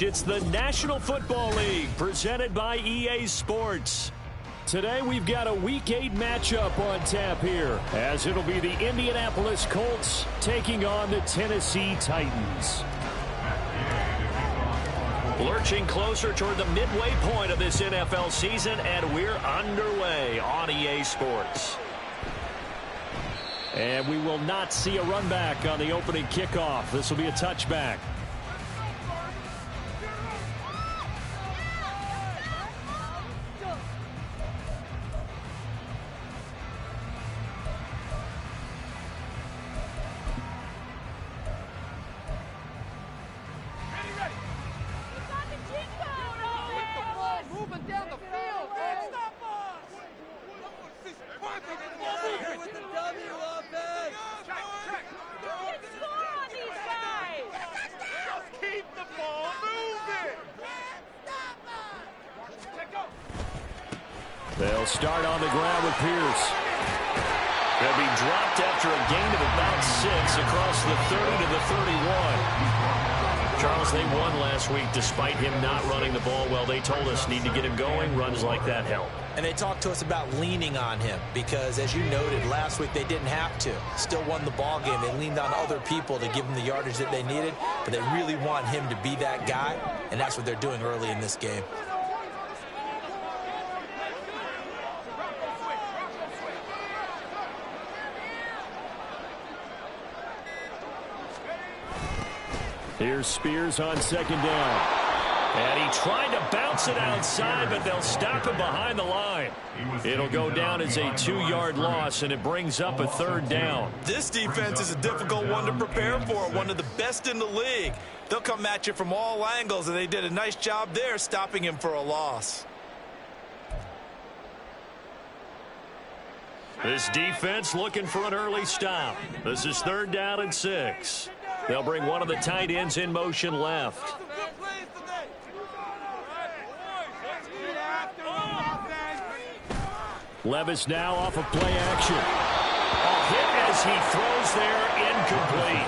It's the National Football League presented by EA Sports. Today we've got a Week 8 matchup on tap here, as it'll be the Indianapolis Colts taking on the Tennessee Titans. Lurching closer toward the midway point of this NFL season, and we're underway on EA Sports. And we will not see a run back on the opening kickoff. This will be a touchback. They'll start on the ground with Pierce. They'll be dropped after a gain of about 6 across the 30 to the 31. Charles, they won last week despite him not running the ball well. They told us need to get him going. Runs like that help. And they talked to us about leaning on him because, as you noted, last week they didn't have to. Still won the ball game. They leaned on other people to give them the yardage that they needed, but they really want him to be that guy, and that's what they're doing early in this game. Here's Spears on second down. And he tried to bounce it outside, but they'll stop him behind the line. It'll go down as a 2-yard loss, and it brings up a third down. This defense is a difficult one to prepare for, one of the best in the league. They'll come at you from all angles, and they did a nice job there stopping him for a loss. This defense looking for an early stop. This is 3rd down and 6. They'll bring one of the tight ends in motion left. Levis now off of play action. A hit as he throws there, incomplete.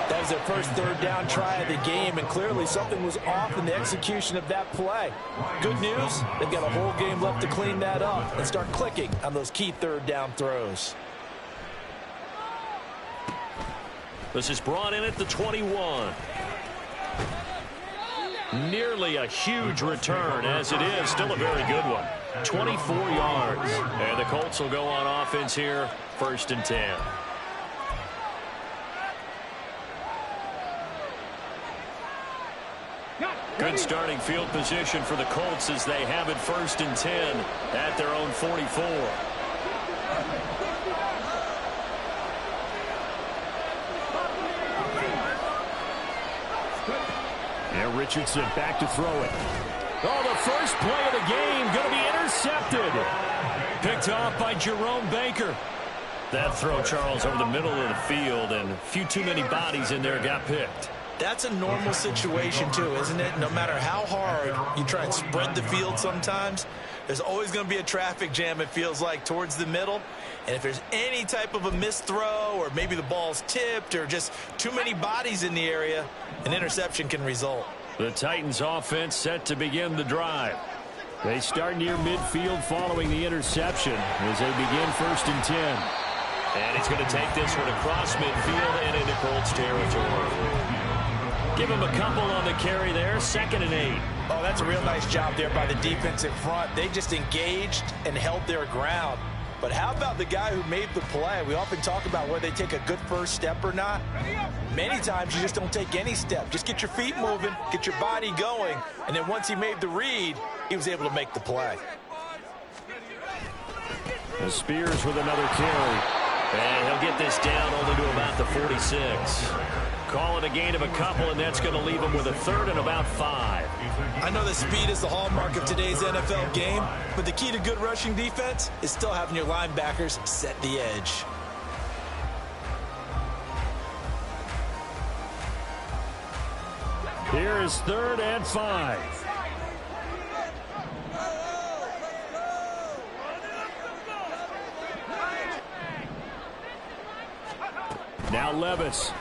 That was their first 3rd down try of the game, and clearly something was off in the execution of that play. Good news, they've got a whole game left to clean that up and start clicking on those key 3rd down throws. This is brought in at the 21. Nearly a huge return, as it is still a very good one. 24 yards. And the Colts will go on offense here, 1st and 10. Good starting field position for the Colts as they have it 1st and 10 at their own 44. And Richardson back to throw it. Oh, the first play of the game going to be intercepted. Picked off by Jerome Baker. That throw, Charles, over the middle of the field, and a few too many bodies in there got picked. That's a normal situation, too, isn't it? No matter how hard you try and spread the field sometimes, there's always going to be a traffic jam, it feels like, towards the middle. And if there's any type of a missed throw, or maybe the ball's tipped, or just too many bodies in the area, an interception can result. The Titans offense set to begin the drive. They start near midfield following the interception as they begin 1st and 10. And he's going to take this one across midfield and into Colts territory. Give him a couple on the carry there, 2nd and 8. Oh, that's a real nice job there by the defense in front. They just engaged and held their ground. But how about the guy who made the play? We often talk about whether they take a good first step or not. Many times you just don't take any step. Just get your feet moving, get your body going, and then once he made the read, he was able to make the play. And Spears with another carry. And he'll get this down only to about the 46. Call it a gain of a couple, and that's going to leave him with a 3rd and about 5. I know that speed is the hallmark of today's NFL game, but the key to good rushing defense is still having your linebackers set the edge. Here is 3rd and 5. Now Levis.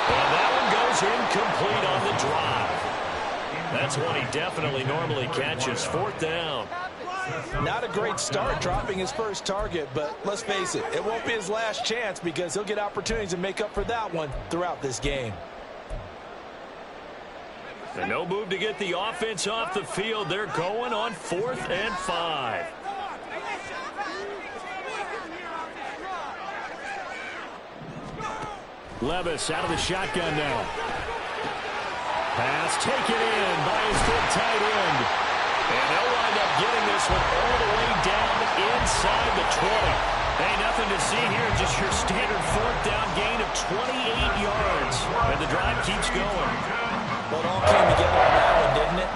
And that one goes incomplete on the drive. That's one he definitely normally catches. 4th down. Not a great start dropping his first target, but let's face it, it won't be his last chance because he'll get opportunities to make up for that one throughout this game. And no move to get the offense off the field. They're going on 4th and 5. Levis out of the shotgun now. Pass taken in by his good tight end. And they'll wind up getting this one all the way down inside the 20. Hey, nothing to see here. Just your standard 4th down gain of 28 yards. And the drive keeps going. Well, it all came together on that one, didn't it?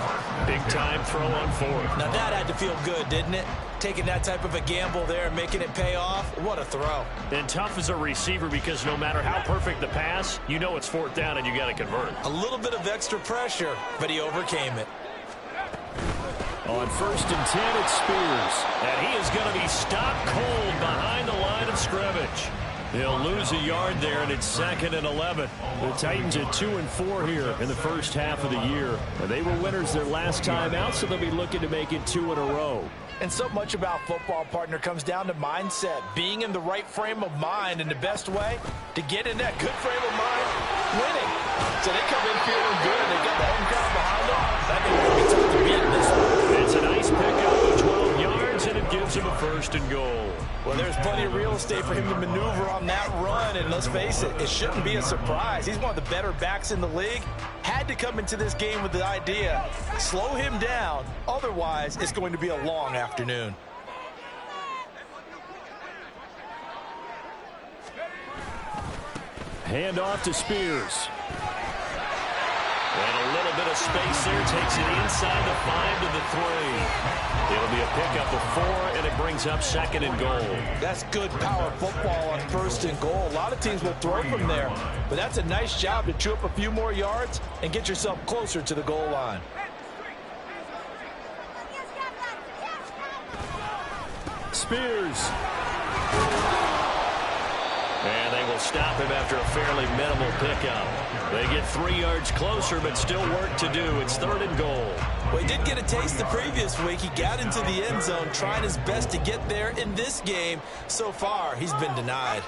Big time throw on 4th. Now that had to feel good, didn't it? Taking that type of a gamble there and making it pay off. What a throw. And tough as a receiver because no matter how perfect the pass, you know it's 4th down and you got to convert. A little bit of extra pressure, but he overcame it. On 1st and 10, it's Spears. And he is going to be stopped cold behind the line of scrimmage. He'll lose a yard there, and it's 2nd and 11. The Titans at 2-4 here in the first half of the year. And they were winners their last time out, so they'll be looking to make it 2 in a row. And so much about football, partner, comes down to mindset. Being in the right frame of mind, and the best way to get in that good frame of mind, winning. So they come in feeling good. They got the home crowd behind them. That may be tough to beat this one. It's a nice pickup of 12 yards, and it gives him a 1st and goal. Well, there's plenty of real estate for him to maneuver on that run, and let's face it, it shouldn't be a surprise. He's one of the better backs in the league. Had to come into this game with the idea, slow him down, otherwise it's going to be a long afternoon. Hand off to Spears. And a little bit of space there, takes it inside the 5 to the 3. It'll be a pickup of 4, and it brings up 2nd and goal. That's good power football on 1st and goal. A lot of teams will throw from there, but that's a nice job to chew up a few more yards and get yourself closer to the goal line. Spears. And they will stop him after a fairly minimal pickup. They get 3 yards closer, but still work to do. It's 3rd and goal. Well, he did get a taste the previous week. He got into the end zone, trying his best to get there in this game. So far, he's been denied.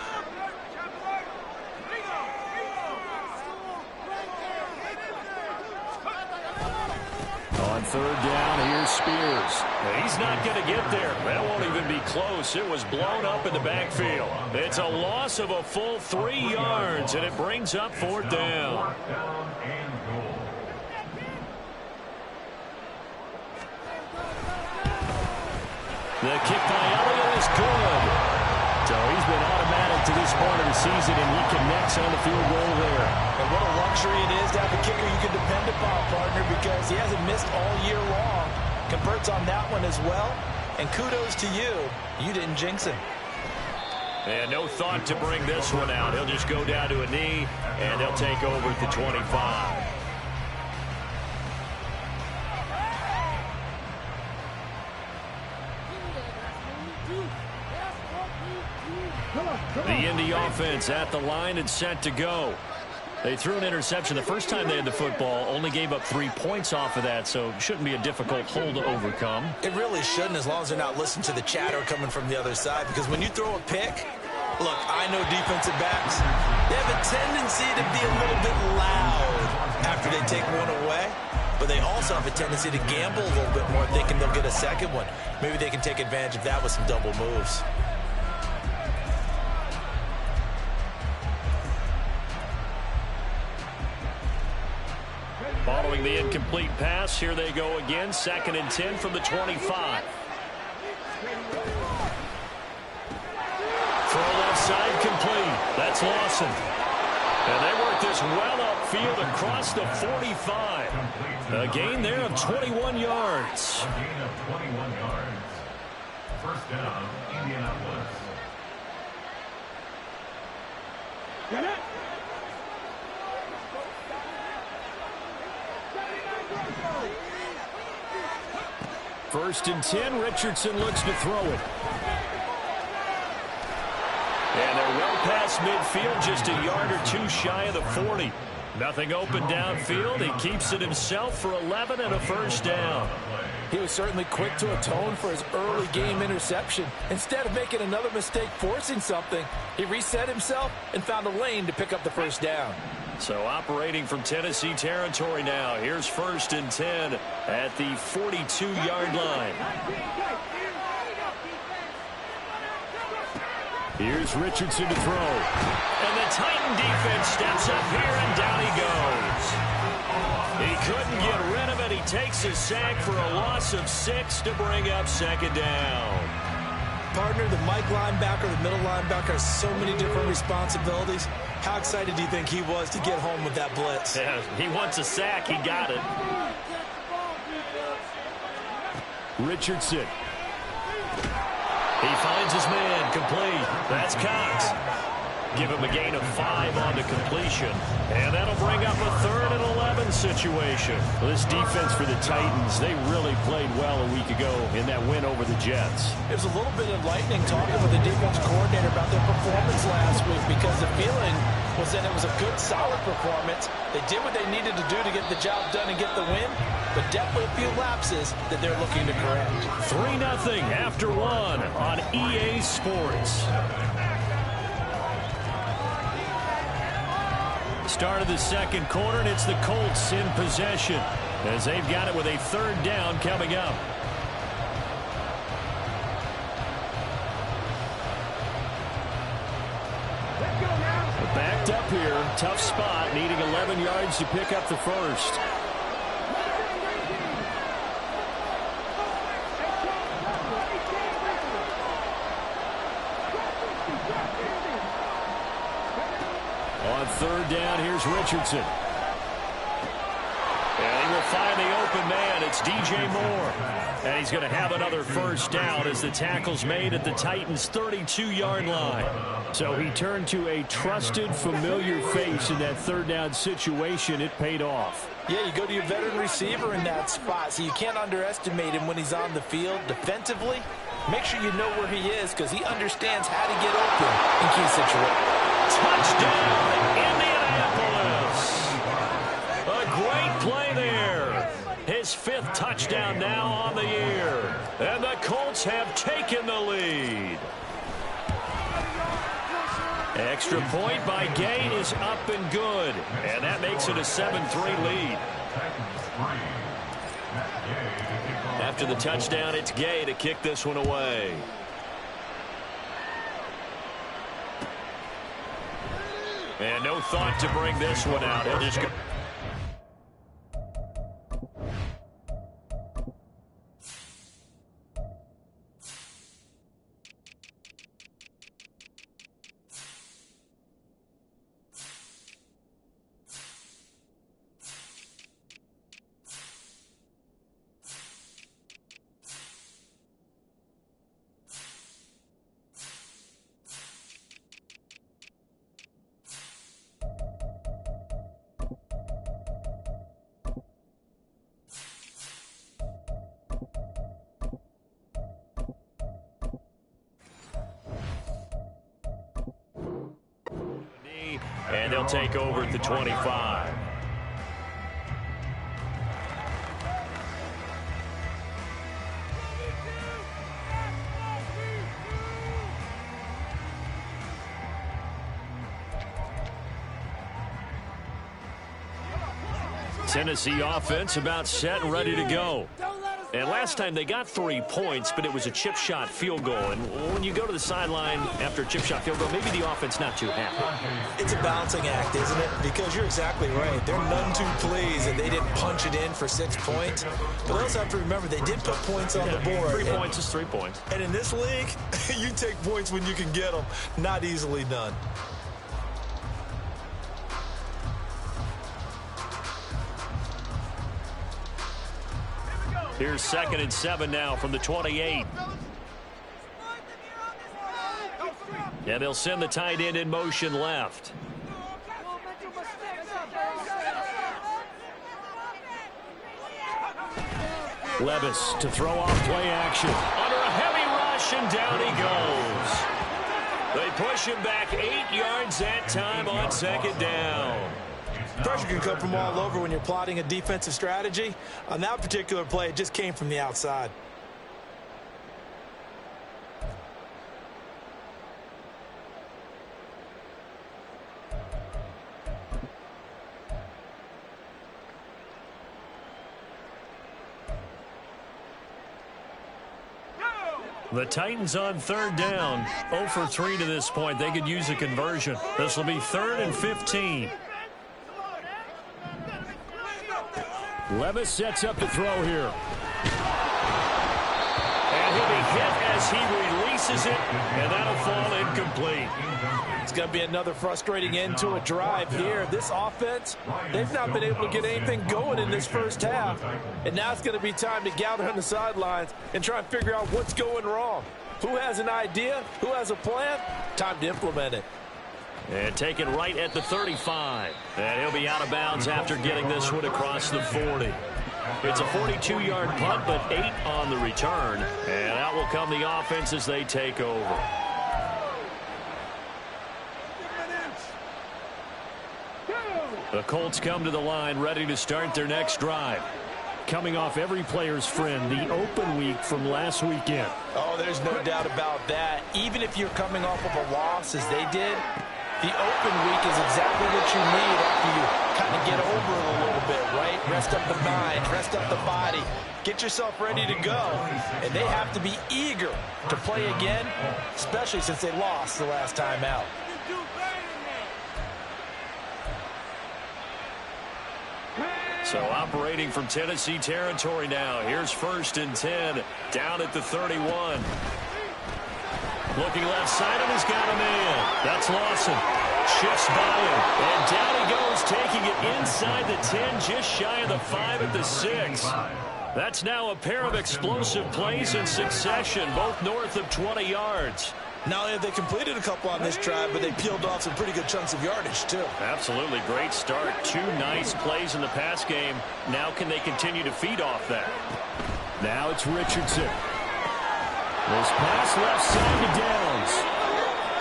On 3rd down, here's Spears. He's not going to get there. That won't even be close. It was blown up in the backfield. It's a loss of a full 3 yards, and it brings up 4th down. The kick by Elliott is good. So he's been automatic to this point of the season, and he connects on the field goal there. And what a luxury it is to have a kicker you can depend upon, partner, because he hasn't missed all year long. Converts on that one as well. And kudos to you. You didn't jinx him. And no thought to bring this one out. He'll just go down to a knee, and they'll take over at the 25. The Indy offense at the line and set to go. They threw an interception the first time they had the football, only gave up 3 points off of that, so it shouldn't be a difficult hole to overcome. It really shouldn't, as long as they're not listening to the chatter coming from the other side, because when you throw a pick, look, I know defensive backs, they have a tendency to be a little bit loud after they take one away, but they also have a tendency to gamble a little bit more, thinking they'll get a second one. Maybe they can take advantage of that with some double moves. Following the incomplete pass, here they go again. 2nd and 10 from the 25. Throw left side complete. That's Lawson. And they work this well upfield across the 45. A gain there of 21 yards. A gain of 21 yards. First down, Indianapolis. Get it. First and 10, Richardson looks to throw it. And they're well past midfield, just a yard or two shy of the 40. Nothing open downfield. He keeps it himself for 11 and a first down. He was certainly quick to atone for his early game interception. Instead of making another mistake forcing something, he reset himself and found a lane to pick up the first down. So operating from Tennessee territory now. Here's 1st and 10 at the 42-yard line. Here's Richardson to throw. And the Titan defense steps up here, and down he goes. He couldn't get rid of it. He takes his sack for a loss of 6 to bring up 2nd down. Partner, the Mike linebacker, the middle linebacker has so many different responsibilities. How excited do you think he was to get home with that blitz? Yeah, he wants a sack. He got it. Richardson. He finds his man, complete. That's Cox. Give him a gain of 5 on the completion. And that'll bring up a 3rd and 11 situation. Well, this defense for the Titans, they really played well a week ago in that win over the Jets. It was a little bit enlightening talking with the defense coordinator about their performance last week, because the feeling was that it was a good, solid performance. They did what they needed to do to get the job done and get the win, but definitely a few lapses that they're looking to correct. 3-0 after 1 on EA Sports. Start of the 2nd quarter, and it's the Colts in possession as they've got it with a 3rd down coming up. Backed up here, tough spot, needing 11 yards to pick up the first. On 3rd down, here's Richardson. And he will find the open man. It's DJ Moore. And he's going to have another first down as the tackle's made at the Titans' 32-yard line. So he turned to a trusted, familiar face in that 3rd down situation. It paid off. Yeah, you go to your veteran receiver in that spot, so you can't underestimate him when he's on the field. Defensively, make sure you know where he is, because he understands how to get open in key situations. Touchdown, Indianapolis. A great play there. His 5th touchdown now on the year. And the Colts have taken the lead. Extra point by Gay is up and good. And that makes it a 7-3 lead. After the touchdown, it's Gay to kick this one away. And no thought to bring this one out. He'll just go. And they'll take over at the 25. Tennessee offense about set and ready to go. And last time they got 3 points, but it was a chip shot field goal. And when you go to the sideline after a chip shot field goal, maybe the offense not too happy. It's a balancing act, isn't it? Because you're exactly right. They're none too pleased that they didn't punch it in for 6 points. But also have to remember, they did put points on the board. 3 points is 3 points. And in this league, you take points when you can get them. Not easily done. Here's 2nd and 7 now from the 28. And they'll send the tight end in motion left. Levis to throw off play action. Under a heavy rush, and down he goes. They push him back 8 yards that time on 2nd down. Pressure can come from all over when you're plotting a defensive strategy. On that particular play, it just came from the outside. The Titans on third down. 0 for 3 to this point. They could use a conversion. This will be 3rd and 15. Levis sets up to throw here. And he'll be hit as he releases it, and that'll fall incomplete. It's going to be another frustrating end to a drive here. This offense, they've not been able to get anything going in this first half. And now it's going to be time to gather on the sidelines and try and figure out what's going wrong. Who has an idea? Who has a plan? Time to implement it. And taken right at the 35. And he'll be out of bounds after getting this one across the 40. It's a 42-yard punt, but 8 on the return. And out will come the offense as they take over. The Colts come to the line, ready to start their next drive. Coming off every player's friend, the open week from last weekend. Oh, there's no doubt about that. Even if you're coming off of a loss, as they did, the open week is exactly what you need after you kind of get over it a little bit, right? Rest up the mind, rest up the body, get yourself ready to go. And they have to be eager to play again, especially since they lost the last time out. So operating from Tennessee territory now. Here's 1st and 10 down at the 31. Looking left side, and he's got a man. That's Lawson. Shifts by him. And down he goes, taking it inside the 10, just shy of the 5 at the 6. That's now a pair of explosive plays in succession, both north of 20 yards. Not only have they completed a couple on this drive, but they peeled off some pretty good chunks of yardage, too. Absolutely. Great start. 2 nice plays in the pass game. Now can they continue to feed off that? Now it's Richardson. This pass left side to Downs.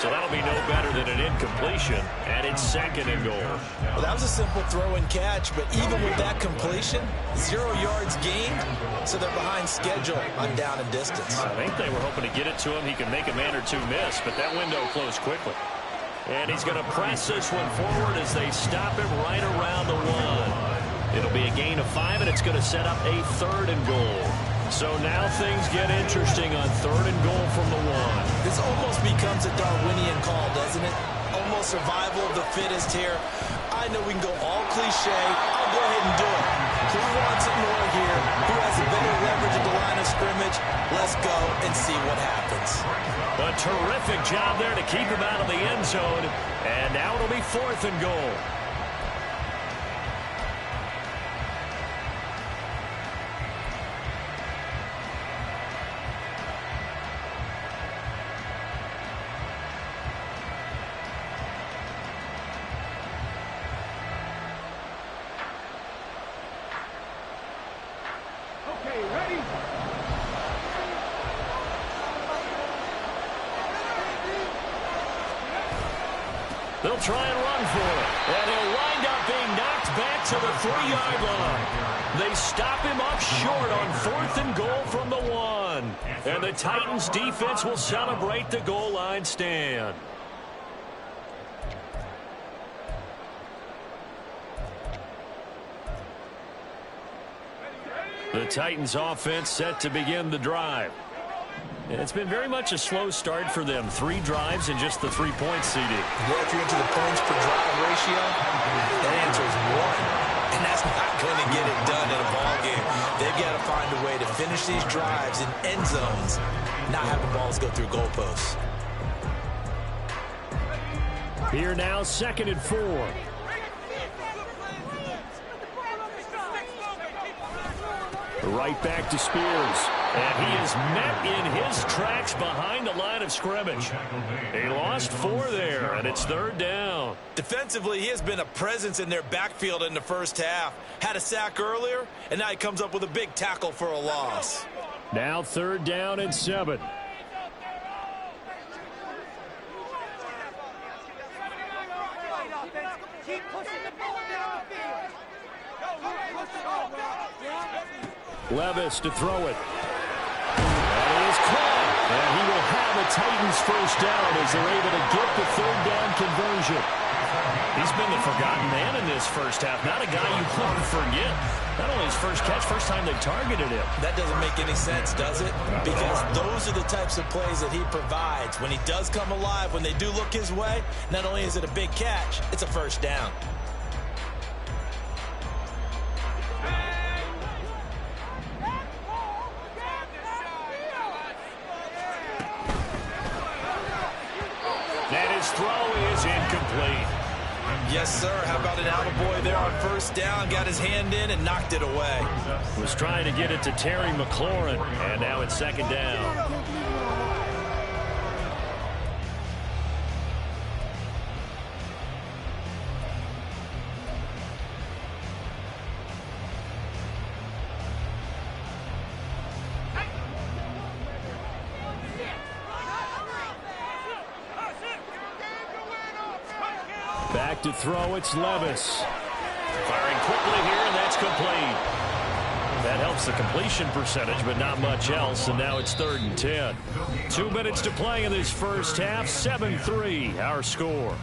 So that'll be no better than an incompletion, and it's 2nd and goal. Well, that was a simple throw and catch, but even with that completion, 0 yards gained, so they're behind schedule on down and distance. I think they were hoping to get it to him. He could make a man or 2 miss, but that window closed quickly. And he's going to press this one forward as they stop him right around the 1. It'll be a gain of 5, and it's going to set up a 3rd and goal. So now things get interesting on 3rd and goal from the 1. This almost becomes a Darwinian call, doesn't it? Almost survival of the fittest here. I know we can go all cliche. I'll go ahead and do it. Who wants it more here? Who has a better leverage at the line of scrimmage? Let's go and see what happens. A terrific job there to keep him out of the end zone. And now it'll be 4th and goal. They'll try and run for it. And he'll wind up being knocked back to the 3-yard line. They stop him up short on 4th and goal from the 1. And the Titans defense will celebrate the goal line stand. The Titans offense set to begin the drive. And it's been very much a slow start for them. 3 drives and just the 3 points, CD. Yeah, if you're into the points per drive ratio, that answer is 1. And that's not going to get it done in a ball game. They've got to find a way to finish these drives in end zones, not have the balls go through goalposts. Here now, 2nd and 4. Right back to Spears. And he is met in his tracks behind the line of scrimmage. He lost 4 there, and it's 3rd down. Defensively, he has been a presence in their backfield in the first half. Had a sack earlier, and now he comes up with a big tackle for a loss. Now 3rd down and 7. Keep pushing the ball down the Levis to throw it. That is caught. And he will have a Titans first down as they're able to get the third down conversion. He's been the forgotten man in this first half. Not a guy you want to forget. Not only his first catch, first time they targeted him. That doesn't make any sense, does it? Because those are the types of plays that he provides. When he does come alive, when they do look his way, not only is it a big catch, it's a first down. And his throw is incomplete. Yes, sir. How about an attaboy there on first down? Got his hand in and knocked it away. Was trying to get it to Terry McLaurin, and now it's second down. Back to throw, it's Levis. Firing quickly here, and that's complete. That helps the completion percentage, but not much else, and now it's 3rd and 10. 2 minutes to play in this first half, 7-3, our score.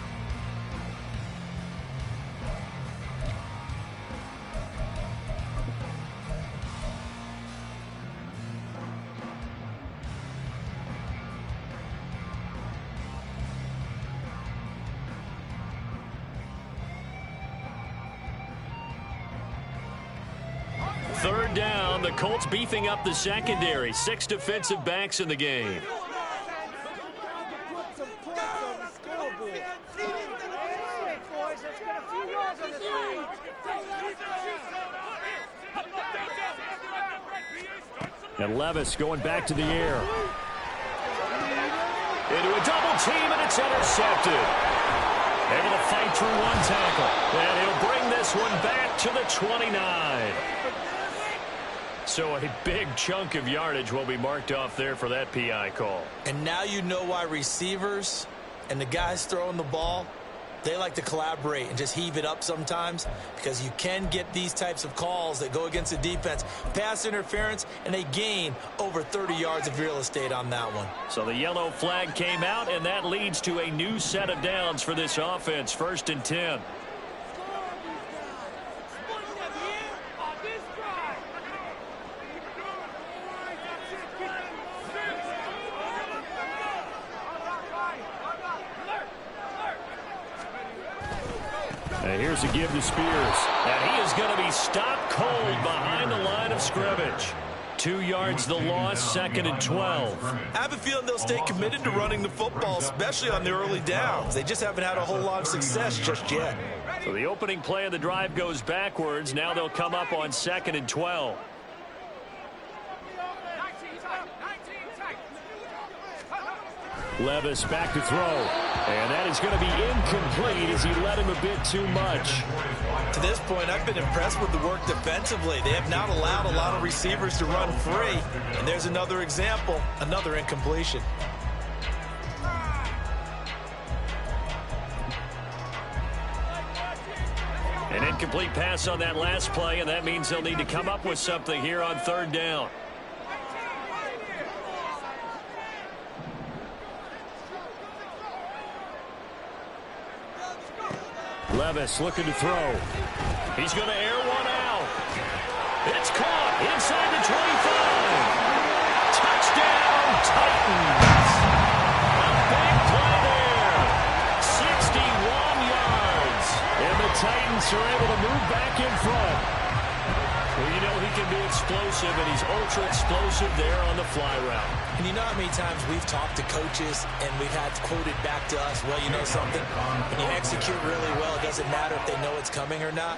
Third down, the Colts beefing up the secondary. 6 defensive backs in the game. And Levis going back to the air. Into a double team, and it's intercepted. Able to fight through one tackle. And he'll bring this one back to the 29. So a big chunk of yardage will be marked off there for that PI call. And now you know why receivers and the guys throwing the ball, they like to collaborate and just heave it up sometimes, because you can get these types of calls that go against the defense. Pass interference, and they gain over 30 yards of real estate on that one. So the yellow flag came out, and that leads to a new set of downs for this offense. 1st and 10. And here's a give to Spears. And he is going to be stopped cold behind the line of scrimmage. 2 yards the loss, 2nd and 12. I have a feeling they'll stay committed to running the football, especially on the early downs. They just haven't had a whole lot of success just yet. So the opening play of the drive goes backwards. Now they'll come up on 2nd and 12. Levis back to throw. And that is going to be incomplete as he led him a bit too much. To this point, I've been impressed with the work defensively. They have not allowed a lot of receivers to run free. And there's another example, another incompletion. An incomplete pass on that last play, and that means they'll need to come up with something here on 3rd down. Levis looking to throw. He's going to air one out. It's caught inside the 25. Touchdown, Titans. A big play there. 61 yards. And the Titans are able to move back in front. Well, you know he can be explosive, and he's ultra explosive there on the fly route. And you know how many times we've talked to coaches and we've had quoted back to us, well, you know something? When you execute really well, it doesn't matter if they know it's coming or not.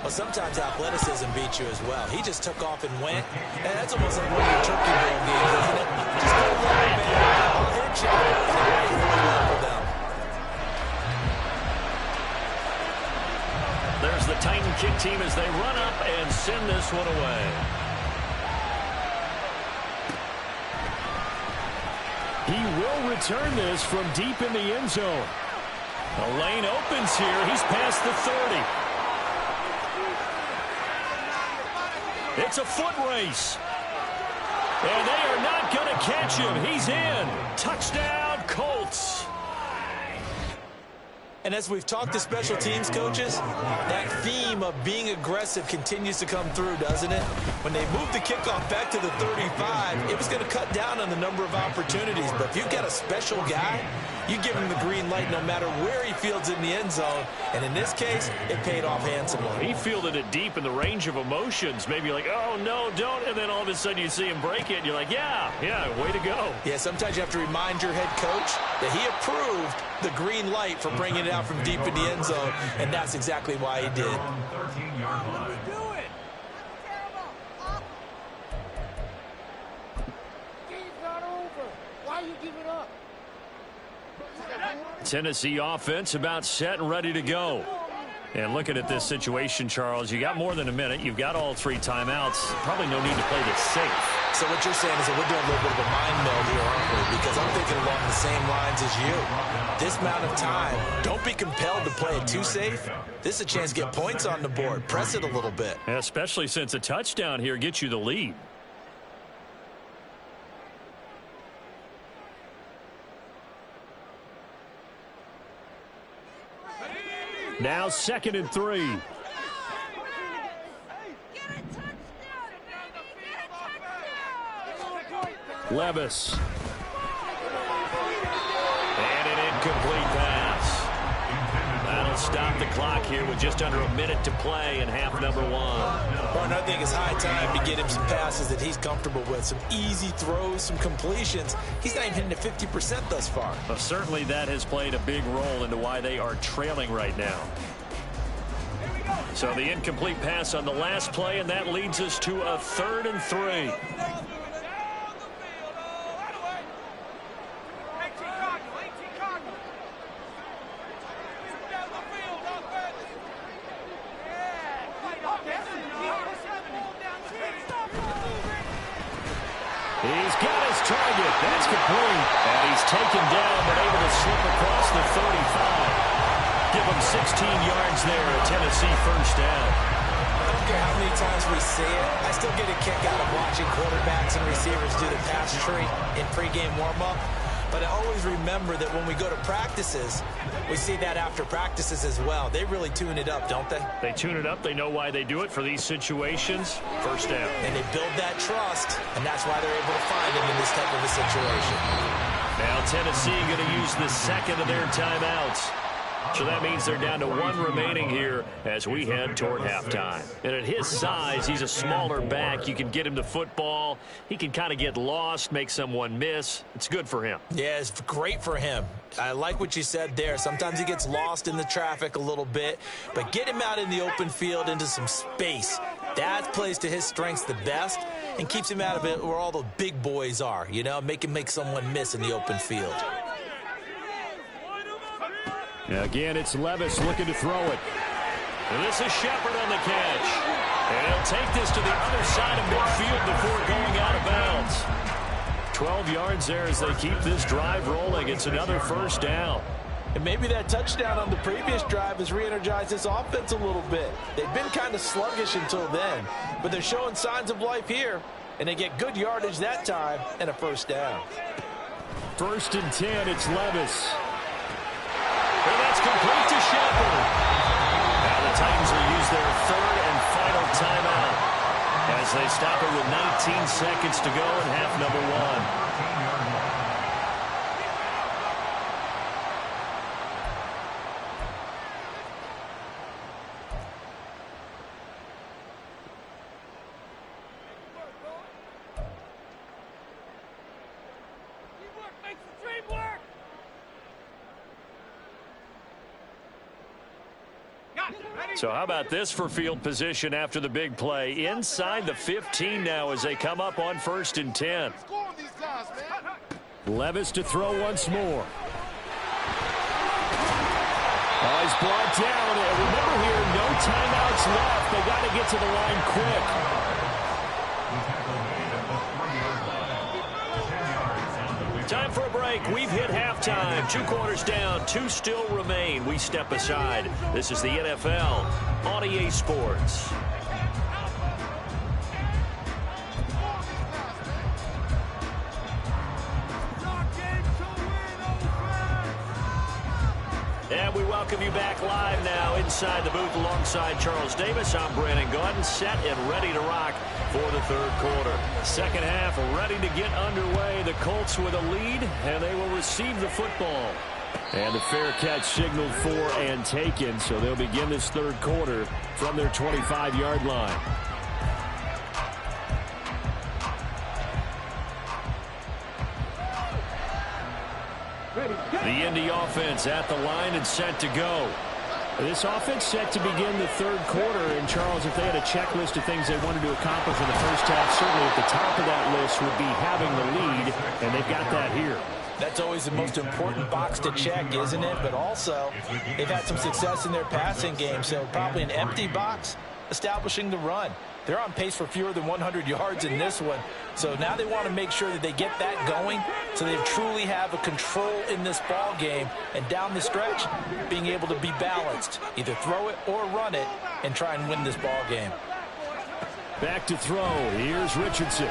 Well, sometimes athleticism beats you as well. He just took off and went, and that's almost like one of your turkey bowl games, isn't it? Just go long, man. I'll hit you. And it worked really well for them. There's the Titan kick team as they run up and send this one away. He will return this from deep in the end zone. The lane opens here. He's past the 30. It's a foot race. And they are not going to catch him. He's in. Touchdown, Colts. And as we've talked to special teams coaches, that theme of being aggressive continues to come through, doesn't it? When they moved the kickoff back to the 35, it was going to cut down on the number of opportunities. But if you've got a special guy, you give him the green light no matter where he fields in the end zone. And in this case, it paid off handsomely. He fielded it deep in the range of emotions. Maybe you're like, oh, no, don't. And then all of a sudden you see him break it. And you're like, yeah, way to go. Yeah, sometimes you have to remind your head coach that he approved the green light for bringing it out from deep in the end zone. And that's exactly why he did. 13-yard line. Tennessee offense about set and ready to go. And looking at this situation, Charles, you got more than a minute. You've got all 3 timeouts. Probably no need to play this safe. So what you're saying is that we're doing a little bit of a mind meld here, aren't we? Because I'm thinking along the same lines as you. This amount of time, don't be compelled to play it too safe. This is a chance to get points on the board. Press it a little bit. Especially since a touchdown here gets you the lead. Now 2nd and 3. Levis. And an incomplete pass. That'll stop the clock here with just under a minute to play in half number 1. Well, I think it's high time to get him some passes that he's comfortable with. Some easy throws, some completions. He's not even hitting at 50% thus far. Well, certainly that has played a big role into why they are trailing right now. So the incomplete pass on the last play, and that leads us to a 3rd and 3. He's got his target. That's complete. And he's taken down but able to slip across the 35. Give him 16 yards there. A Tennessee first down. I don't care how many times we see it. I still get a kick out of watching quarterbacks and receivers do the pass tree in pregame warm-up. But I always remember that when we go to practices, we see that after practices as well. They really tune it up, don't they? They tune it up. They know why they do it for these situations. First down. And they build that trust, and that's why they're able to find him in this type of a situation. Now Tennessee going to use the 2nd of their timeouts. So that means they're down to 1 remaining here as we head toward halftime. And at his size, he's a smaller back. You can get him the football. He can kind of get lost, make someone miss. It's good for him. Yeah, it's great for him. I like what you said there. Sometimes he gets lost in the traffic a little bit, but get him out in the open field into some space. That plays to his strengths the best and keeps him out of it where all the big boys are, you know, make him make someone miss in the open field. Again, it's Levis looking to throw it. And this is Shepard on the catch. And he'll take this to the other side of midfield before going out of bounds. 12 yards there as they keep this drive rolling. It's another first down. And maybe that touchdown on the previous drive has re-energized this offense a little bit. They've been kind of sluggish until then, but they're showing signs of life here, and they get good yardage that time and a first down. 1st and 10, it's Levis. And that's complete to Shepard. Now the Titans will use their 3rd and final timeout as they stop it with 19 seconds to go in half number 1. So how about this for field position after the big play? Inside the 15 now as they come up on 1st and 10. Levis to throw once more. Oh, he's brought down. Remember here, no timeouts left. They got to get to the line quick. Time for a break. We've hit halftime. 2 quarters down. 2 still remain. We step aside. This is the NFL on EA Sports. And we welcome you back live now inside the booth alongside Charles Davis. I'm Brandon Gaudin, set and ready to rock for the third quarter. Second half ready to get underway. The Colts with a lead, and they will receive the football. And the fair catch signaled for and taken, so they'll begin this third quarter from their 25-yard line. The Indy offense at the line and set to go. This offense set to begin the third quarter. And, Charles, if they had a checklist of things they wanted to accomplish in the first half, certainly at the top of that list would be having the lead, and they've got that here. That's always the most important box to check, isn't it? But also, they've had some success in their passing game, so probably an empty box establishing the run. They're on pace for fewer than 100 yards in this one. So now they want to make sure that they get that going so they truly have a control in this ball game. And down the stretch, being able to be balanced. Either throw it or run it and try and win this ball game. Back to throw. Here's Richardson.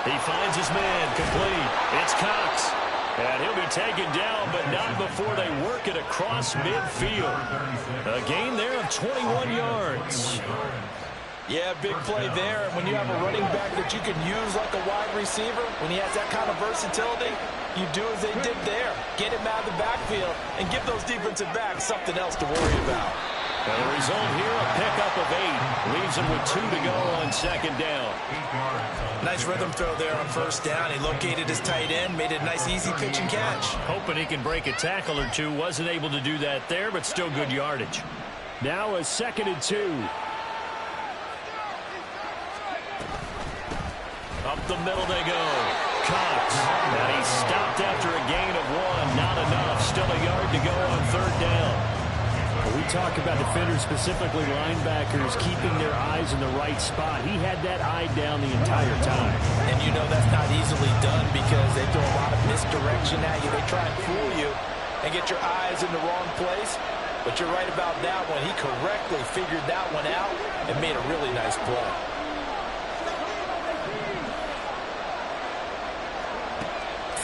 He finds his man complete. It's Cox. And he'll be taken down, but not before they work it across midfield. A gain there of 21 yards. Yeah, big play there. And when you have a running back that you can use like a wide receiver, when he has that kind of versatility, you do as they did there. Get him out of the backfield and give those defensive backs something else to worry about. And the result here, a pickup of 8. Leaves them with 2 to go on second down. Nice rhythm throw there on first down. He located his tight end, made a nice easy pitch and catch. Hoping he can break a tackle or two. Wasn't able to do that there, but still good yardage. Now a 2nd and 2. Up the middle they go. Cox. And he stopped after a gain of 1. Not enough. Still a yard to go on third down. We talk about defenders, specifically linebackers, keeping their eyes in the right spot. He had that eye down the entire time. And you know that's not easily done because they throw a lot of misdirection at you. They try and fool you and get your eyes in the wrong place. But you're right about that one. He correctly figured that one out and made a really nice play.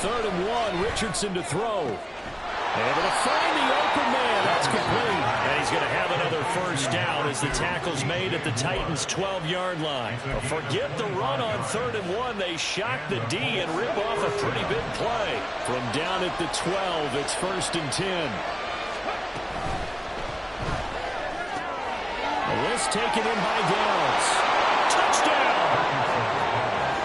Third and 1, Richardson to throw. Able to find the open man. That's complete. And he's going to have another first down as the tackle's made at the Titans' 12-yard line. Forget the run on 3rd and 1. They shock the D and rip off a pretty big play. From down at the 12, it's 1st and 10. This taken in by Downs. Touchdown!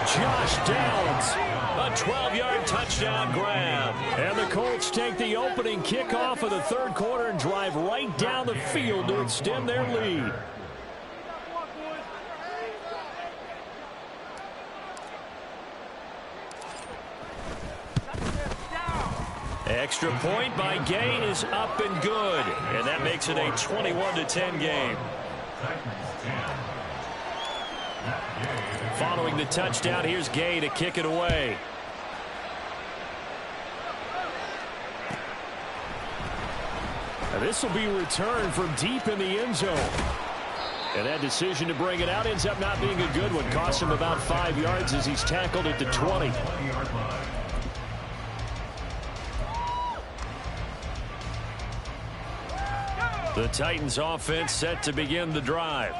Josh Downs. A 12-yard touchdown grab. And the Colts take the opening kickoff of the third quarter and drive right down the field to extend their lead. Extra point by Gay is up and good. And that makes it a 21-10 game. Following the touchdown, here's Gay to kick it away. Now this will be returned from deep in the end zone. And that decision to bring it out ends up not being a good one. Costs him about 5 yards as he's tackled at the 20. The Titans offense set to begin the drive.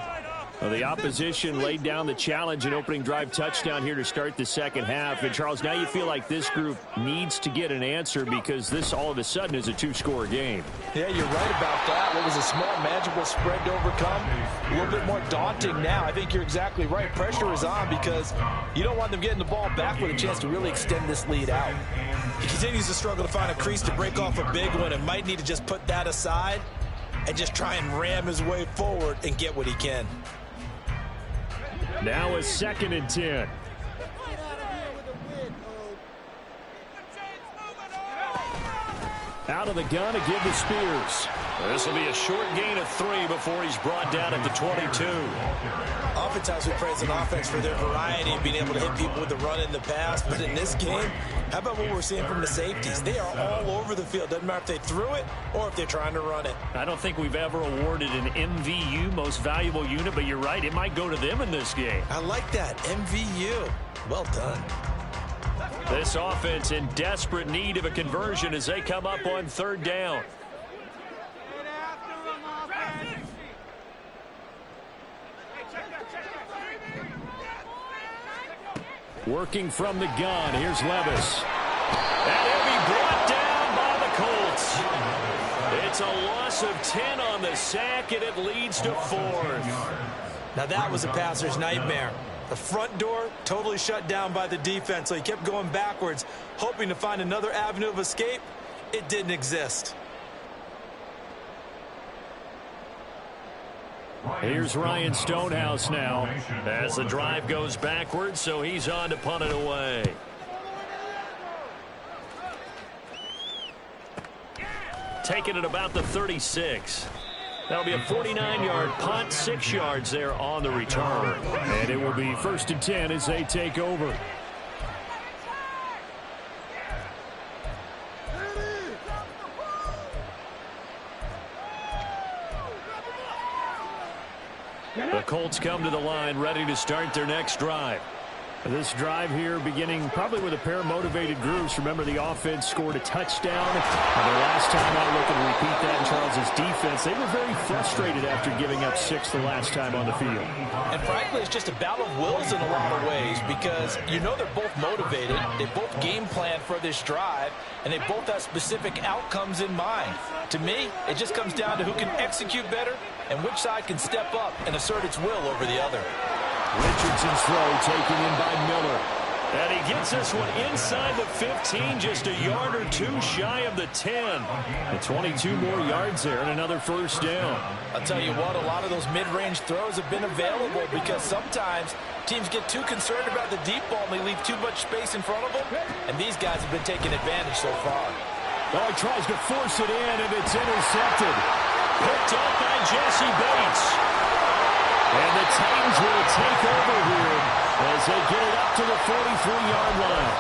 Well, the opposition laid down the challenge and opening drive touchdown here to start the second half. And, Charles, now you feel like this group needs to get an answer because this all of a sudden is a 2-score game. Yeah, you're right about that. What was a small, manageable spread to overcome, a little bit more daunting now. I think you're exactly right. Pressure is on because you don't want them getting the ball back with a chance to really extend this lead out. He continues to struggle to find a crease to break off a big one and might need to just put that aside and just try and ram his way forward and get what he can. Now a 2nd and 10. Out of the gun to give to Spears. This will be a short gain of 3 before he's brought down at the 22. Oftentimes we praise an offense for their variety of being able to hit people with the run in the past. But in this game, how about what we're seeing from the safeties? They are all over the field. Doesn't matter if they threw it or if they're trying to run it. I don't think we've ever awarded an MVU, most valuable unit, but you're right. It might go to them in this game. I like that. MVU. Well done. This offense in desperate need of a conversion as they come up on third down. Working from the gun, here's Levis. And he'll be brought down by the Colts. It's a loss of 10 on the sack, and it leads to 4th. Now that was a passer's nightmare. The front door totally shut down by the defense, so he kept going backwards, hoping to find another avenue of escape. It didn't exist. Here's Ryan Stonehouse now as the drive goes backwards, so he's on to punt it away. Taking it about the 36. That'll be a 49-yard punt, 6 yards there on the return. And it will be 1st and 10 as they take over. The Colts come to the line ready to start their next drive. This drive here beginning probably with a pair of motivated groups. Remember, the offense scored a touchdown. And the last time out, looking to repeat that in Charles's defense, they were very frustrated after giving up 6 the last time on the field. And frankly, it's just a battle of wills in a lot of ways because you know they're both motivated. They both game plan for this drive, and they both have specific outcomes in mind. To me, it just comes down to who can execute better and which side can step up and assert its will over the other. Richardson's throw taken in by Miller. And he gets this one inside the 15, just a yard or 2 shy of the 10. And 22 more yards there and another 1st down. I'll tell you what, a lot of those mid-range throws have been available because sometimes teams get too concerned about the deep ball and they leave too much space in front of them. And these guys have been taking advantage so far. Oh, he tries to force it in, and it's intercepted. Picked up by Jesse Bates. And the Titans will take over here as they get it up to the 43-yard line.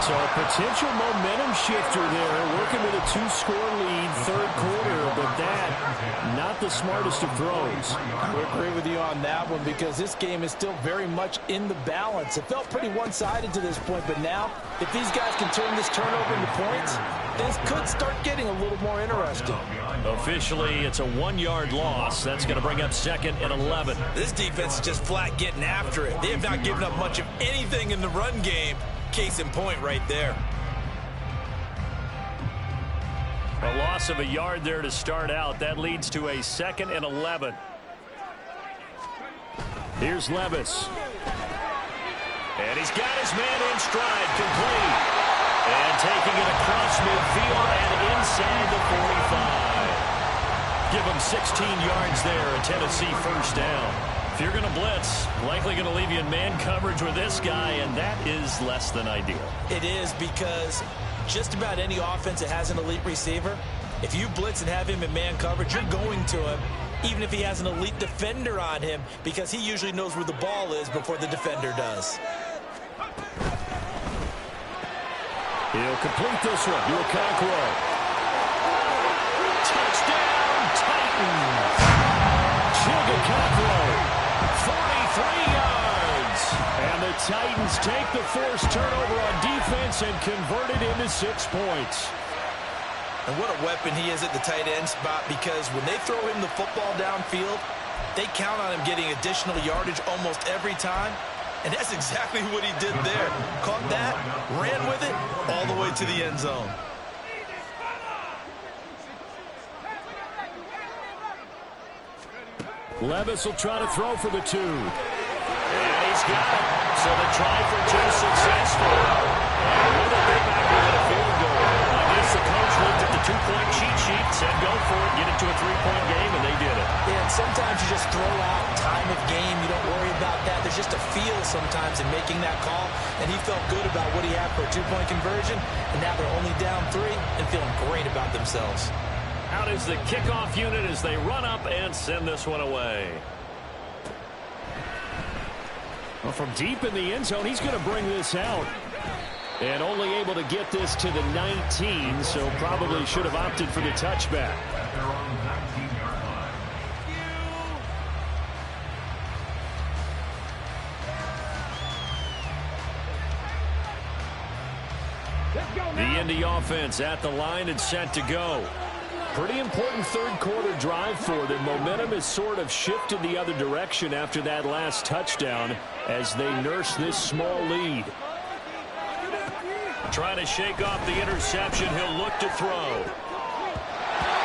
So a potential momentum shifter there, working with a 2-score lead, 3rd quarter, but that, not the smartest of throws. I agree with you on that one because this game is still very much in the balance. It felt pretty one-sided to this point, but now, if these guys can turn this turnover into points, things could start getting a little more interesting. Officially, it's a 1-yard loss. That's going to bring up 2nd and 11. This defense is just flat getting after it. They have not given up much of anything in the run game. Case in point right there. A loss of a yard there to start out. That leads to a 2nd and 11. Here's Levis. And he's got his man in stride, complete. And taking it across midfield and inside the 45. Give him 16 yards there, a Tennessee 1st down. If you're going to blitz, likely going to leave you in man coverage with this guy, and that is less than ideal. It is because just about any offense that has an elite receiver, if you blitz and have him in man coverage, you're going to him, even if he has an elite defender on him, because he usually knows where the ball is before the defender does. He'll complete this one to Okonkwo. Touchdown, Titans! Okonkwo, 43 yards. And the Titans take the forced turnover on defense and convert it into 6 points. And what a weapon he is at the tight end spot, because when they throw him the football downfield, they count on him getting additional yardage almost every time. And that's exactly what he did there. Caught that, ran with it, all the way to the end zone. Levis will try to throw for the 2. And he's got it. So the try for 2 successful. And with it, they're back with a field goal. I guess the coach looked at the 2-point cheat sheet, said go for it, get it to a 3-point game, and they did it. Yeah, and sometimes you just throw out time of game. You don't worry about that. There's just a feel sometimes in making that call. And he felt good about what he had for a 2-point conversion. And now they're only down 3 and feeling great about themselves. Out is the kickoff unit as they run up and send this one away. Well, from deep in the end zone, he's going to bring this out. And only able to get this to the 19, so probably should have opted for the touchback. At their own 19-yard line. The Indy offense at the line and set to go. Pretty important third quarter drive for them. Momentum has sort of shifted the other direction after that last touchdown as they nurse this small lead. Trying to shake off the interception. He'll look to throw.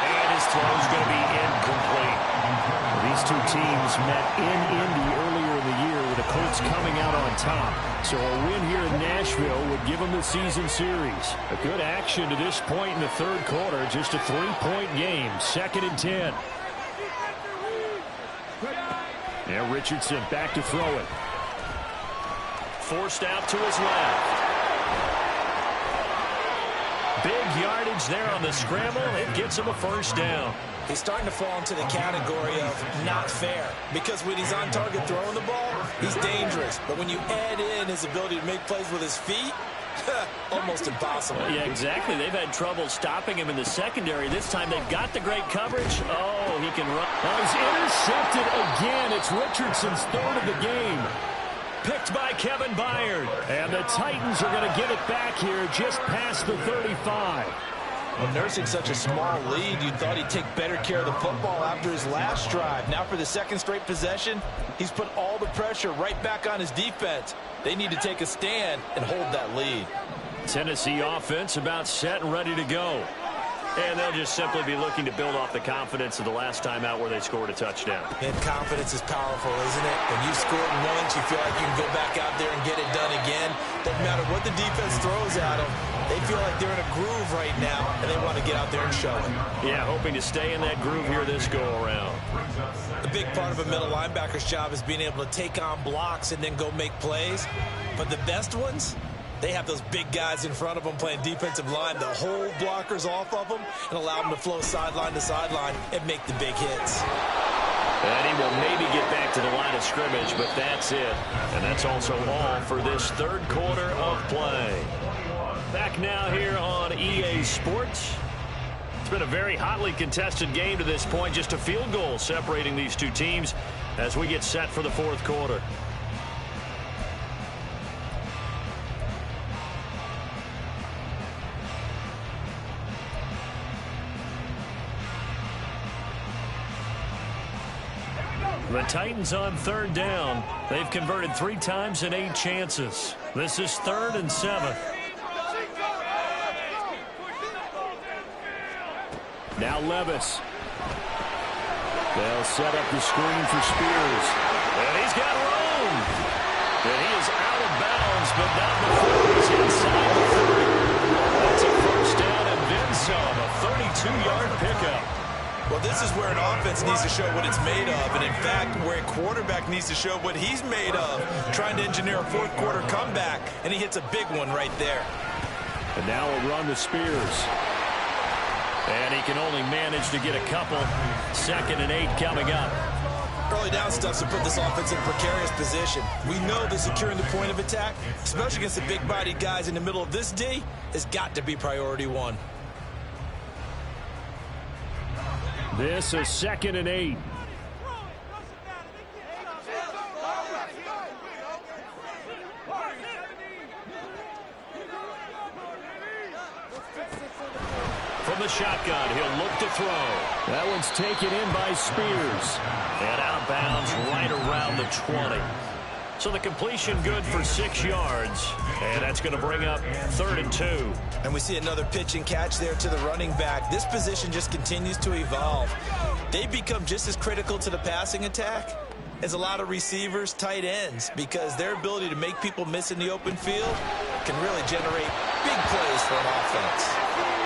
And his throw is going to be incomplete. These two teams met in Indy earlier in the year with the Colts coming out on top. So a win here in Nashville would give them the season series. A good action to this point in the third quarter. Just a 3-point game. 2nd and 10. Now Richardson back to throw it. Forced out to his left. Big yardage there on the scramble. It gets him a first down. He's starting to fall into the category of not fair, because when he's on target throwing the ball, he's dangerous. But when you add in his ability to make plays with his feet, almost impossible. Yeah, exactly. They've had trouble stopping him in the secondary. This time they've got the great coverage. Oh, he can run. Oh, he's intercepted again. It's Richardson's 3rd of the game. Picked by Kevin Byard. And the Titans are going to get it back here just past the 35. Well, nursing such a small lead, you thought he'd take better care of the football after his last drive. Now for the 2nd straight possession, he's put all the pressure right back on his defense. They need to take a stand and hold that lead. Tennessee offense about set and ready to go. And they'll just simply be looking to build off the confidence of the last time out where they scored a touchdown. And confidence is powerful, isn't it? When you scored once, you feel like you can go back out there and get it done again. Doesn't matter what the defense throws at them. They feel like they're in a groove right now, and they want to get out there and show it. Yeah, hoping to stay in that groove here this go-around. A big part of a middle linebacker's job is being able to take on blocks and then go make plays. But the best ones, they have those big guys in front of them playing defensive line to hold blockers off of them and allow them to flow sideline to sideline and make the big hits. And he will maybe get back to the line of scrimmage, but that's it. And that's also all for this third quarter of play. Back now here on EA Sports. It's been a very hotly contested game to this point. Just a field goal separating these two teams as we get set for the fourth quarter. The Titans on 3rd down. They've converted 3 times in 8 chances. This is 3rd and 7. Now Levis. They'll set up the screen for Spears. And he's got room. And he is out of bounds, but not before he's inside the 30. That's a first down and then some. A 32-yard pickup. Well, this is where an offense needs to show what it's made of, and in fact, where a quarterback needs to show what he's made of, trying to engineer a fourth quarter comeback, and he hits a big one right there. And now a run to Spears. And he can only manage to get a couple. 2nd and 8 coming up. Early down stuff to put this offense in a precarious position. We know that securing the point of attack, especially against the big-bodied guys in the middle of this D, has got to be priority 1. This is 2nd and 8. From the shotgun, he'll look to throw. That one's taken in by Spears. And out of bounds right around the 20. So the completion good for 6 yards. And that's going to bring up 3rd and 2. And we see another pitch and catch there to the running back. This position just continues to evolve. They become just as critical to the passing attack as a lot of receivers, tight ends, because their ability to make people miss in the open field can really generate big plays for an offense.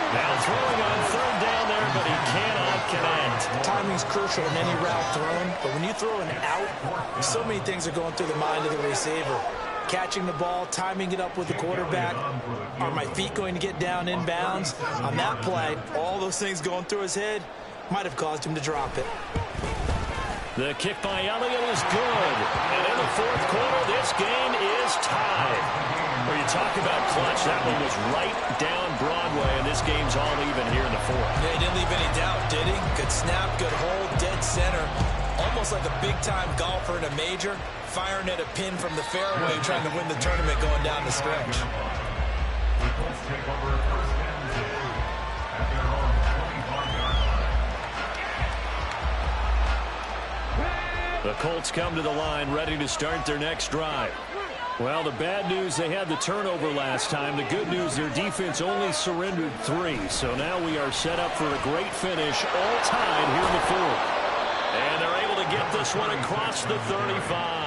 Now throwing on 3rd down there, but he cannot connect. Timing's crucial in any route thrown, but when you throw an out, so many things are going through the mind of the receiver. Catching the ball, timing it up with the quarterback. Are my feet going to get down in bounds? On that play, all those things going through his head might have caused him to drop it. The kick by Elliott is good. And in the fourth quarter, this game is tied. When you talk about clutch, that one was right down Broadway, and this game's all even here in the fourth. Yeah, he didn't leave any doubt, did he? Good snap, good hold, dead center. Almost like a big-time golfer in a major, firing at a pin from the fairway, trying to win the tournament going down the stretch. The Colts come to the line ready to start their next drive. Well, the bad news, they had the turnover last time. The good news, their defense only surrendered 3. So now we are set up for a great finish, all tied here in the fourth. And they're able to get this one across the 35.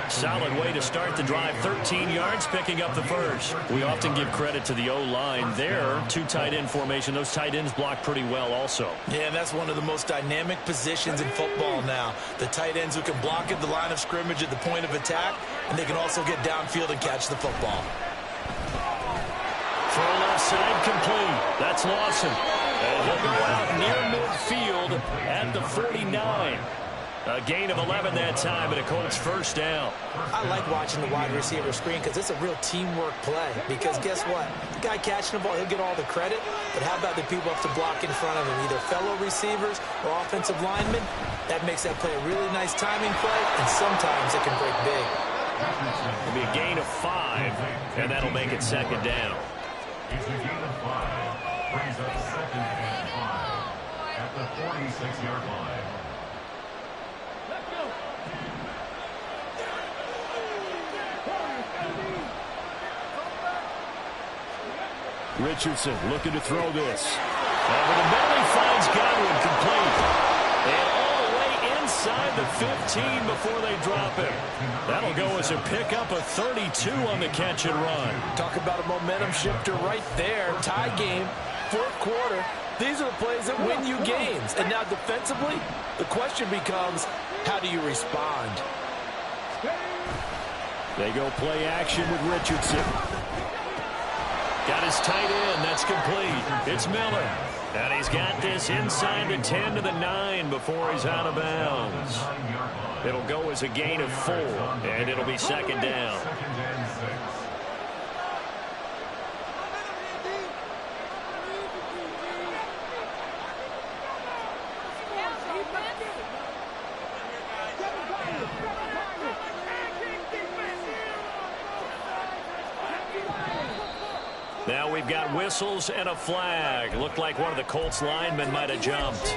Solid way to start the drive. 13 yards, picking up the first. We often give credit to the O-line there. 2 tight end formation. Those tight ends block pretty well also. Yeah, and that's one of the most dynamic positions in football now. The tight ends who can block at the line of scrimmage at the point of attack, and they can also get downfield and catch the football. Throw left side complete. That's Lawson. And he'll go out near midfield at the 49. A gain of 11 that time, and a Colts first down. I like watching the wide receiver screen because it's a real teamwork play. Because guess what? The guy catching the ball, he'll get all the credit. But how about the people up to block in front of him, either fellow receivers or offensive linemen? That makes that play a really nice timing play, and sometimes it can break big. It'll be a gain of 5, and that'll make it second down. It's a gain of 5. Brings up second and 5 at the 46-yard line. Richardson looking to throw this. Over the middle, he finds Godwin complete. And all the way inside the 15 before they drop him. That'll go as a pickup of 32 on the catch and run. Talk about a momentum shifter right there. Tie game, fourth quarter. These are the plays that win you games. And now defensively, the question becomes, how do you respond? They go play action with Richardson. Got his tight end. That's complete. It's Miller. And he's got this inside the 10 to the 9 before he's out of bounds. It'll go as a gain of 4, and it'll be second down. Now we've got whistles and a flag. Looked like one of the Colts linemen might have jumped.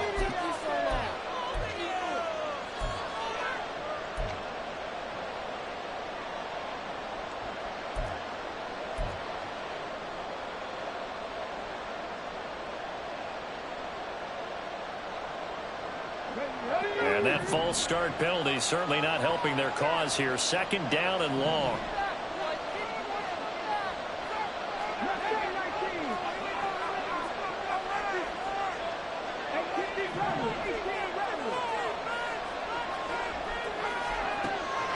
And that false start penalty certainly not helping their cause here. Second down and long.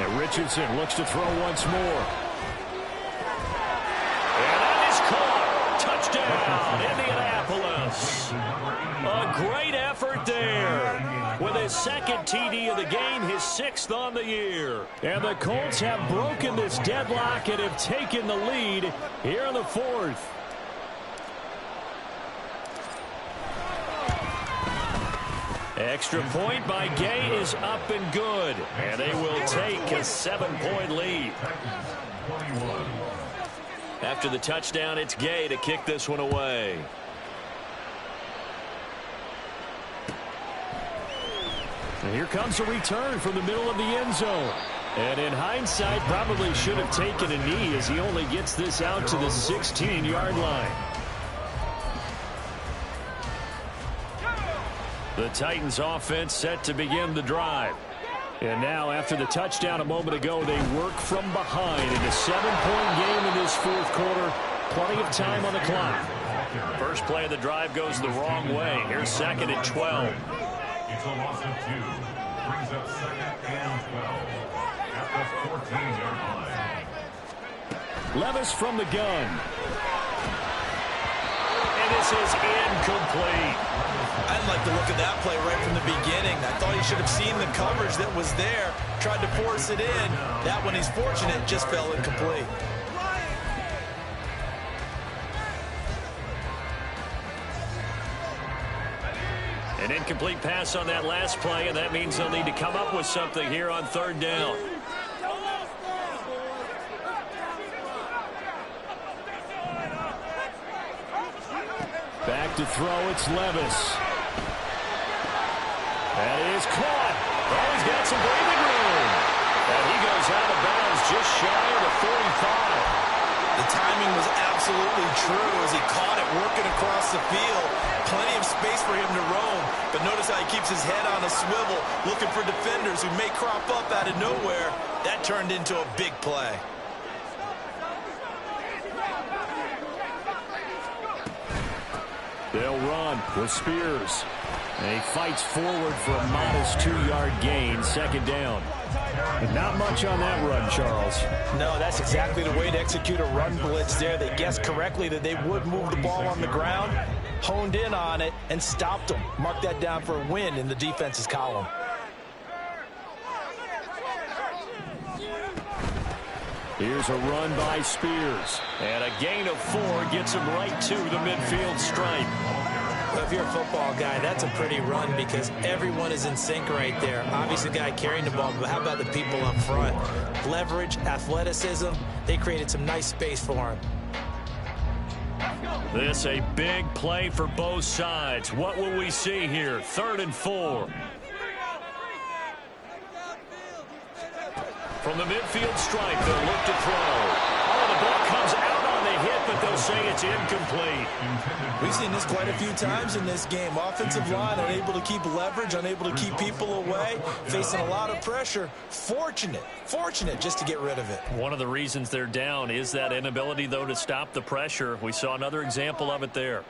And Richardson looks to throw once more. And that is caught. Touchdown, Indianapolis. A great effort there. With his second TD of the game, his 6th on the year. And the Colts have broken this deadlock and have taken the lead here in the fourth. Extra point by Gay is up and good. And they will take a 7-point lead. After the touchdown, it's Gay to kick this one away. And here comes a return from the middle of the end zone. And in hindsight, probably should have taken a knee as he only gets this out to the 16-yard line. The Titans offense set to begin the drive. And now after the touchdown a moment ago, they work from behind in a 7-point game in this fourth quarter. Plenty of time on the clock. First play of the drive goes the wrong way. Here's second and 12. It's a loss of 2. Brings up second and 12 at the 14-yard line. Levis from the gun. And this is incomplete. I'd like to look at that play right from the beginning. I thought he should have seen the coverage that was there, tried to force it in. That one, he's fortunate, just fell incomplete. An incomplete pass on that last play, and that means they'll need to come up with something here on third down. Back to throw, it's Levis. That is caught. Oh, he's got some breathing room. And he goes out of bounds just shy of the 45. The timing was absolutely true as he caught it working across the field. Plenty of space for him to roam. But notice how he keeps his head on a swivel, looking for defenders who may crop up out of nowhere. That turned into a big play. They'll run with Spears. And he fights forward for a modest 2-yard gain, second down. Not much on that run, Charles. No, that's exactly the way to execute a run blitz there. They guessed correctly that they would move the ball on the ground, honed in on it, and stopped them. Mark that down for a win in the defense's column. Here's a run by Spears. And a gain of 4 gets him right to the midfield stripe. Well, if you're a football guy, that's a pretty run because everyone is in sync right there. Obviously, the guy carrying the ball, but how about the people up front? Leverage, athleticism, they created some nice space for him. This a big play for both sides. What will we see here? 3rd and 4. From the midfield stripe, they'll look to throw. Oh, the ball comes out on the hit, but they'll say it's incomplete. We've seen this quite a few times in this game. Offensive line unable to keep leverage, unable to keep people away, facing a lot of pressure. Fortunate just to get rid of it. One of the reasons they're down is that inability, though, to stop the pressure. We saw another example of it there.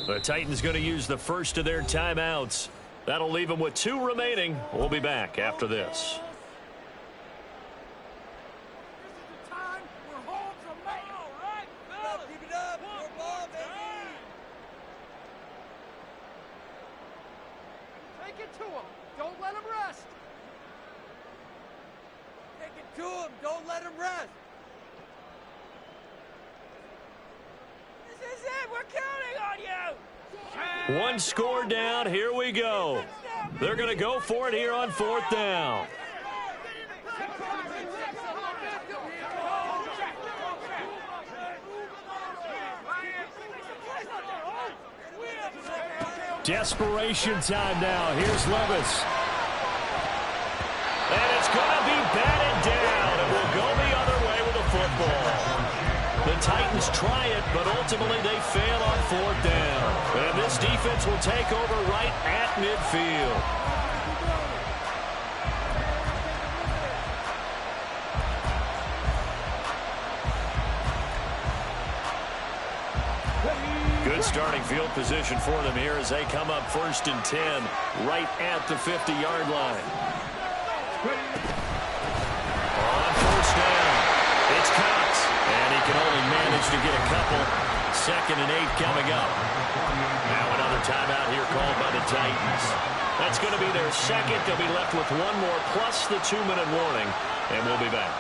The Titans going to use the first of their timeouts. That'll leave them with 2 remaining. We'll be back after this. Take it to him. Don't let him rest. Take it to him. Don't let him rest. This is it. We're counting on you. 1 score down. Here we go. They're going to go for it here on 4th down. Desperation time now. Here's Levis. And it's going to be batted down. And we'll go the other way with the football. The Titans try it, but ultimately they fail on 4th down. And this defense will take over right at midfield. Good starting field position for them here as they come up 1st and 10 right at the 50-yard line. On 1st down, it's Cox. And he can only manage to get a couple. 2nd and 8 coming up. Now another timeout here called by the Titans. That's going to be their 2nd. They'll be left with 1 more plus the 2-minute warning. And we'll be back.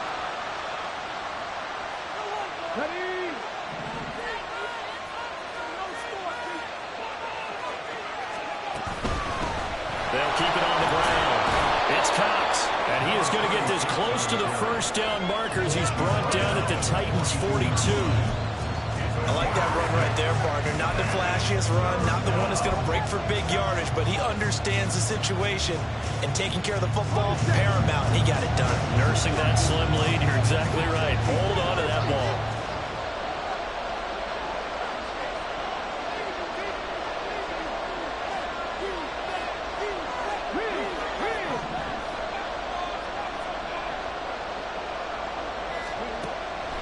They'll keep it on the ground. It's Cox. And he is going to get this close to the 1st down markers. He's brought down at the Titans' 42. I like that run right there, partner. Not the flashiest run, not the one that's going to break for big yardage, but he understands the situation, and taking care of the football, paramount, and he got it done. Nursing that slim lead, you're exactly right. Hold on to that ball.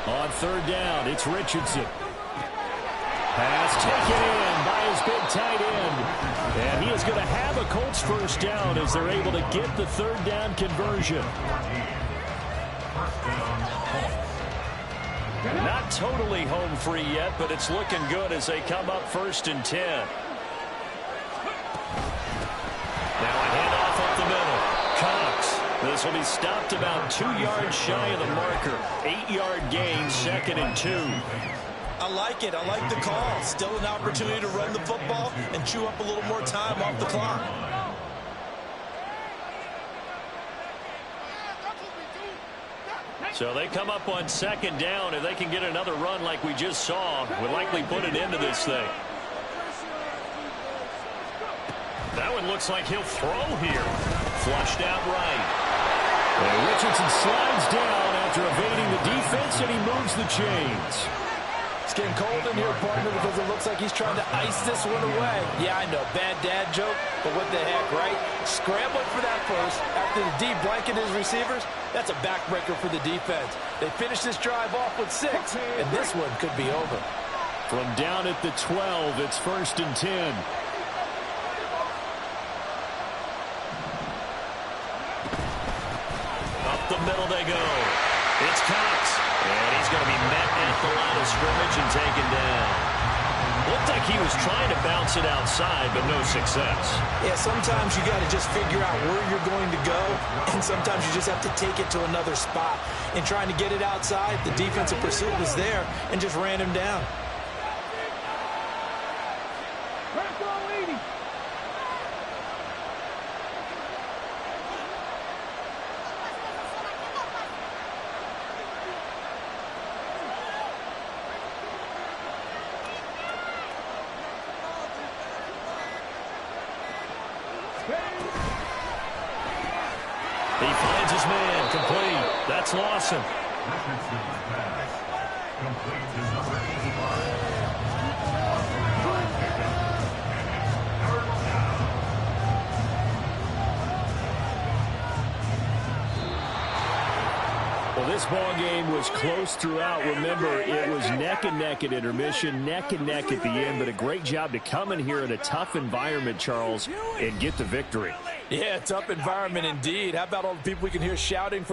On 3rd down, it's Richardson. Pass taken in by his big tight end. And he is going to have a Colts 1st down as they're able to get the 3rd down conversion. Not totally home free yet, but it's looking good as they come up 1st and 10. Now a handoff up the middle. Cox. This will be stopped about 2 yards shy of the marker. 8-yard gain, 2nd and 2. I like it. I like the call. Still an opportunity to run the football and chew up a little more time off the clock. So they come up on second down. If they can get another run like we just saw, would likely put an end to this thing. That one looks like he'll throw here. Flushed out right. And Richardson slides down after evading the defense, and he moves the chains. It's getting cold in here, partner, because it looks like he's trying to ice this one away. Yeah, I know, bad dad joke, but what the heck, right? Scrambling for that first after the D blanket his receivers, that's a backbreaker for the defense. They finish this drive off with 6, and this one could be over. From down at the 12, it's 1st and 10. Up the middle they go. It's Cox. And he's going to be met at the line of scrimmage and taken down. Looked like he was trying to bounce it outside, but no success. Yeah, sometimes you got to just figure out where you're going to go, and sometimes you just have to take it to another spot. In trying to get it outside, the defensive pursuit was there and just ran him down. He finds his man, complete. That's Lawson. Richardson's pass, complete to number 85. Well, this ball game was close throughout. Remember, it was neck and neck at intermission, neck and neck at the end, but a great job to come in here in a tough environment, Charles, and get the victory. Yeah, tough environment indeed. How about all the people we can hear shouting from